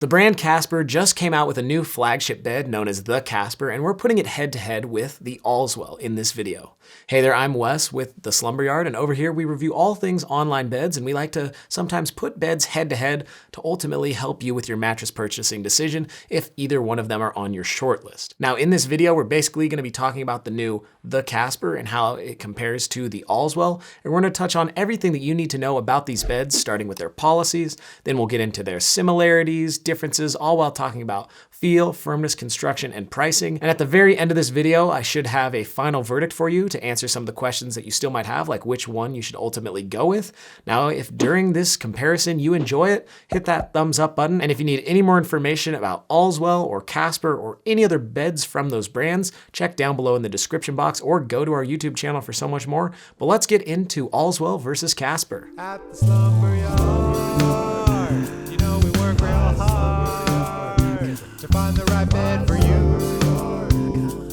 The brand Casper just came out with a new flagship bed known as the Casper, and we're putting it head to head with the Allswell in this video. Hey there, I'm Wes with the Slumber Yard, and over here we review all things online beds, and we like to sometimes put beds head to head to ultimately help you with your mattress purchasing decision if either one of them are on your short list. Now in this video, we're basically going to be talking about the new the Casper and how it compares to the Allswell, and we're going to touch on everything that you need to know about these beds, starting with their policies, then we'll get into their similarities, differences, all while talking about feel, firmness, construction, and pricing. And at the very end of this video, I should have a final verdict for you to answer some of the questions that you still might have, like which one you should ultimately go with. Now, if during this comparison you enjoy it, hit that thumbs up button. And if you need any more information about Allswell or Casper or any other beds from those brands, check down below in the description box or go to our YouTube channel for so much more. But let's get into Allswell versus Casper. At the Slumber Yard, you know we work real hard to find the right bed for you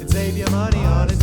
and save you money on it.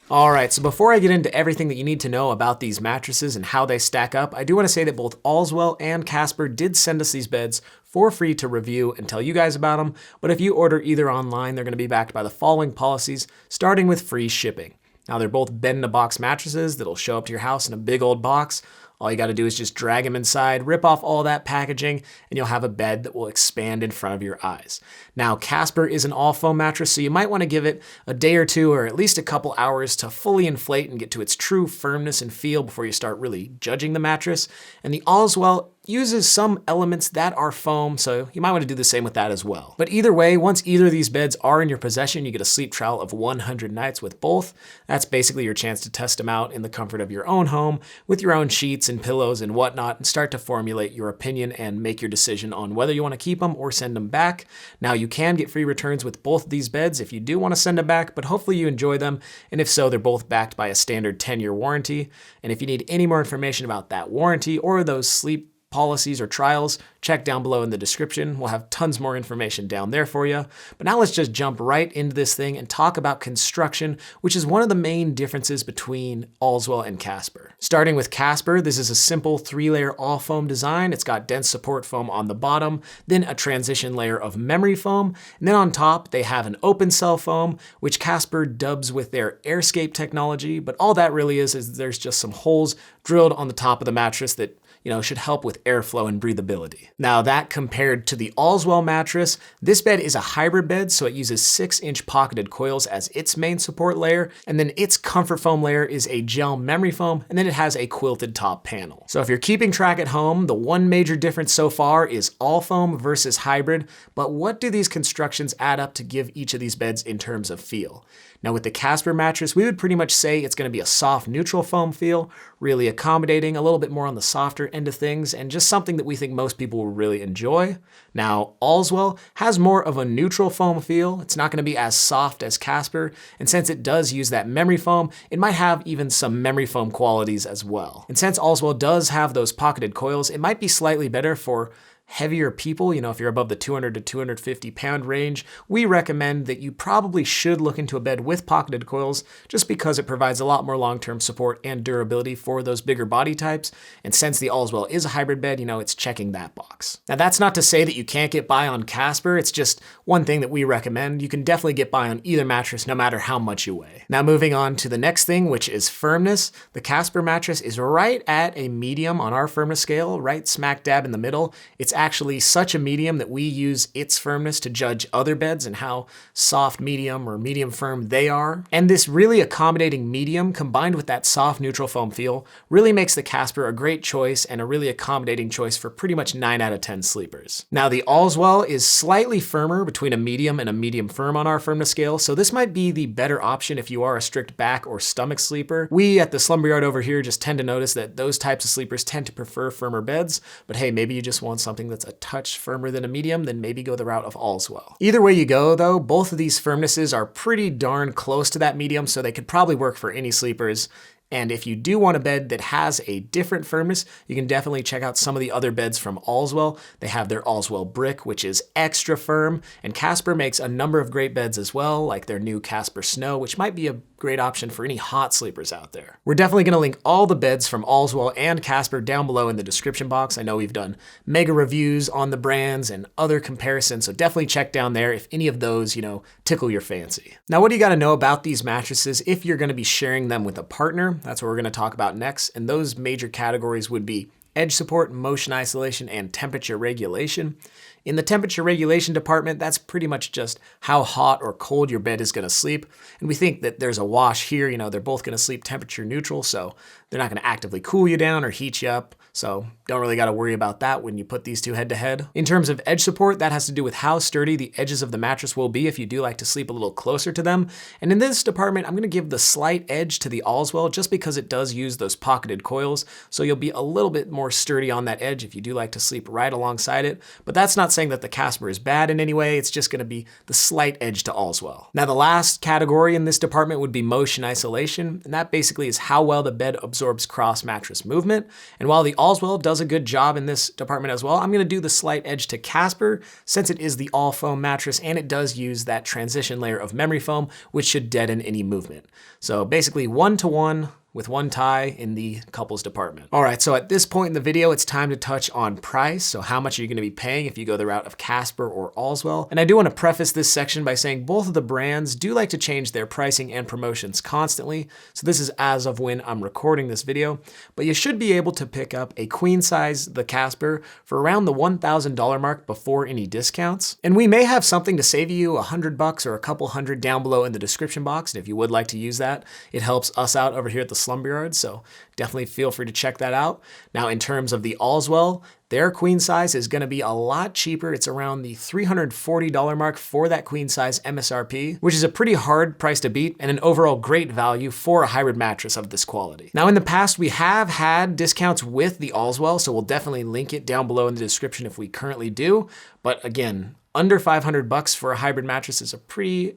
All right, so before I get into everything that you need to know about these mattresses and how they stack up, I do want to say that both Allswell and Casper did send us these beds for free to review and tell you guys about them. But if you order either online, they're going to be backed by the following policies, starting with free shipping. Now, they're both bed-in-a-box mattresses that'll show up to your house in a big old box. All you got to do is just drag them inside, rip off all that packaging, and you'll have a bed that will expand in front of your eyes. Now, Casper is an all-foam mattress, so you might want to give it a day or two or at least a couple hours to fully inflate and get to its true firmness and feel before you start really judging the mattress. And the Allswell uses some elements that are foam, so you might want to do the same with that as well. But either way, once either of these beds are in your possession, you get a sleep trial of 100 nights with both. That's basically your chance to test them out in the comfort of your own home with your own sheets and pillows and whatnot, and start to formulate your opinion and make your decision on whether you want to keep them or send them back. Now, you can get free returns with both of these beds if you do want to send them back, but hopefully you enjoy them, and if so, they're both backed by a standard 10-year warranty. And if you need any more information about that warranty or those sleep policies or trials, check down below in the description. We'll have tons more information down there for you. But now let's just jump right into this thing and talk about construction, which is one of the main differences between Allswell and Casper. Starting with Casper, this is a simple 3-layer all-foam design. It's got dense support foam on the bottom, then a transition layer of memory foam, and then on top they have an open cell foam, which Casper dubs with their AirScape technology. But all that really is there's just some holes drilled on the top of the mattress that should help with airflow and breathability. Now, that compared to the Allswell mattress, this bed is a hybrid bed, so it uses 6-inch pocketed coils as its main support layer, and then its comfort foam layer is a gel memory foam, and then it has a quilted top panel. So if you're keeping track at home, the one major difference so far is all foam versus hybrid, but what do these constructions add up to give each of these beds in terms of feel? Now, with the Casper mattress, we would pretty much say it's going to be a soft neutral foam feel, really accommodating, a little bit more on the softer end of things, and just something that we think most people will really enjoy. Now, Allswell has more of a neutral foam feel. It's not going to be as soft as Casper, and since it does use that memory foam, it might have even some memory foam qualities as well. And since Allswell does have those pocketed coils, it might be slightly better for heavier people. If you're above the 200 to 250 pound range, we recommend that you probably should look into a bed with pocketed coils just because it provides a lot more long-term support and durability for those bigger body types. And since the Allswell is a hybrid bed, it's checking that box. Now, that's not to say that you can't get by on Casper. It's just one thing that we recommend. You can definitely get by on either mattress no matter how much you weigh. Now, moving on to the next thing, which is firmness. The Casper mattress is right at a medium on our firmness scale, right smack dab in the middle. It's actually such a medium that we use its firmness to judge other beds and how soft medium or medium firm they are. And this really accommodating medium combined with that soft neutral foam feel really makes the Casper a great choice and a really accommodating choice for pretty much 9 out of 10 sleepers. Now, the Allswell is slightly firmer between a medium and a medium firm on our firmness scale, so this might be the better option if you are a strict back or stomach sleeper. We at the Slumber Yard over here just tend to notice that those types of sleepers tend to prefer firmer beds, but hey, maybe you just want something that's a touch firmer than a medium, then maybe go the route of Allswell. Either way you go though, both of these firmnesses are pretty darn close to that medium, so they could probably work for any sleepers. And if you do want a bed that has a different firmness, you can definitely check out some of the other beds from Allswell. They have their Allswell Brick, which is extra firm, and Casper makes a number of great beds as well, like their new Casper Snow, which might be a great option for any hot sleepers out there. We're definitely going to link all the beds from Allswell and Casper down below in the description box. I know we've done mega reviews on the brands and other comparisons, so definitely check down there if any of those, tickle your fancy. Now, what do you got to know about these mattresses if you're going to be sharing them with a partner? That's what we're going to talk about next, and those major categories would be edge support, motion isolation, and temperature regulation. In the temperature regulation department, that's pretty much just how hot or cold your bed is going to sleep. And we think that there's a wash here. They're both going to sleep temperature neutral, so they're not going to actively cool you down or heat you up. So don't really got to worry about that when you put these two head to head. In terms of edge support, that has to do with how sturdy the edges of the mattress will be if you do like to sleep a little closer to them. And in this department, I'm going to give the slight edge to the Allswell just because it does use those pocketed coils. So you'll be a little bit more sturdy on that edge if you do like to sleep right alongside it. But that's not saying that the Casper is bad in any way. It's just going to be the slight edge to Allswell. Now, the last category in this department would be motion isolation. And that basically is how well the bed absorbs cross mattress movement. And while the Allswell does a good job in this department as well, I'm going to do the slight edge to Casper since it is the all foam mattress and it does use that transition layer of memory foam, which should deaden any movement. So basically 1-to-1 with one tie in the couples department. All right, so at this point in the video, it's time to touch on price. So how much are you gonna be paying if you go the route of Casper or Allswell? And I do wanna preface this section by saying both of the brands do like to change their pricing and promotions constantly. So this is as of when I'm recording this video, but you should be able to pick up a queen size, the Casper, for around the $1,000 mark before any discounts. And we may have something to save you $100 or a couple hundred down below in the description box. And if you would like to use that, it helps us out over here at the Slumber Yard, so definitely feel free to check that out. Now, in terms of the Allswell, their queen size is going to be a lot cheaper. It's around the $340 mark for that queen size MSRP, which is a pretty hard price to beat and an overall great value for a hybrid mattress of this quality. Now, in the past, we have had discounts with the Allswell, so we'll definitely link it down below in the description if we currently do. But again, under $500 for a hybrid mattress is a pretty,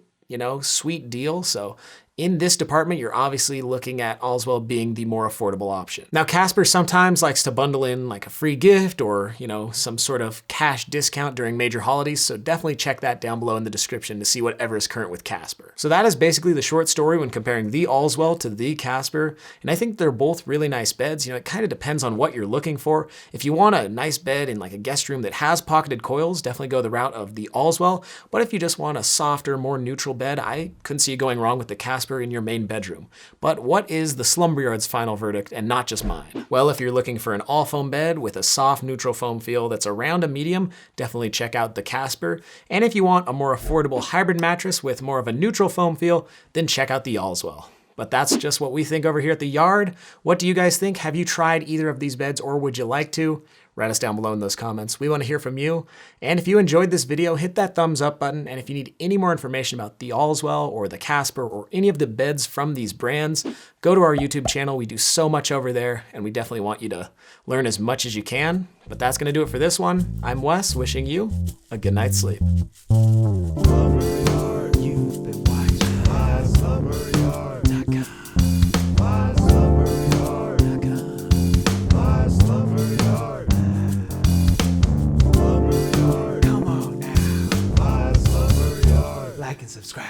sweet deal. So in this department, you're obviously looking at Allswell being the more affordable option. Now, Casper sometimes likes to bundle in like a free gift or, some sort of cash discount during major holidays. So definitely check that down below in the description to see whatever is current with Casper. So that is basically the short story when comparing the Allswell to the Casper. And I think they're both really nice beds. It kind of depends on what you're looking for. If you want a nice bed in like a guest room that has pocketed coils, definitely go the route of the Allswell. But if you just want a softer, more neutral bed, I couldn't see you going wrong with the Casper in your main bedroom. But what is the Slumber Yard's final verdict and not just mine? Well, if you're looking for an all foam bed with a soft neutral foam feel that's around a medium, definitely check out the Casper. And if you want a more affordable hybrid mattress with more of a neutral foam feel, then check out the Allswell. But that's just what we think over here at the Yard. What do you guys think? Have you tried either of these beds or would you like to? Write us down below in those comments. We want to hear from you. And if you enjoyed this video, hit that thumbs up button. And if you need any more information about the Allswell or the Casper or any of the beds from these brands, go to our YouTube channel. We do so much over there and we definitely want you to learn as much as you can. But that's going to do it for this one. I'm Wes, wishing you a good night's sleep. Like and subscribe.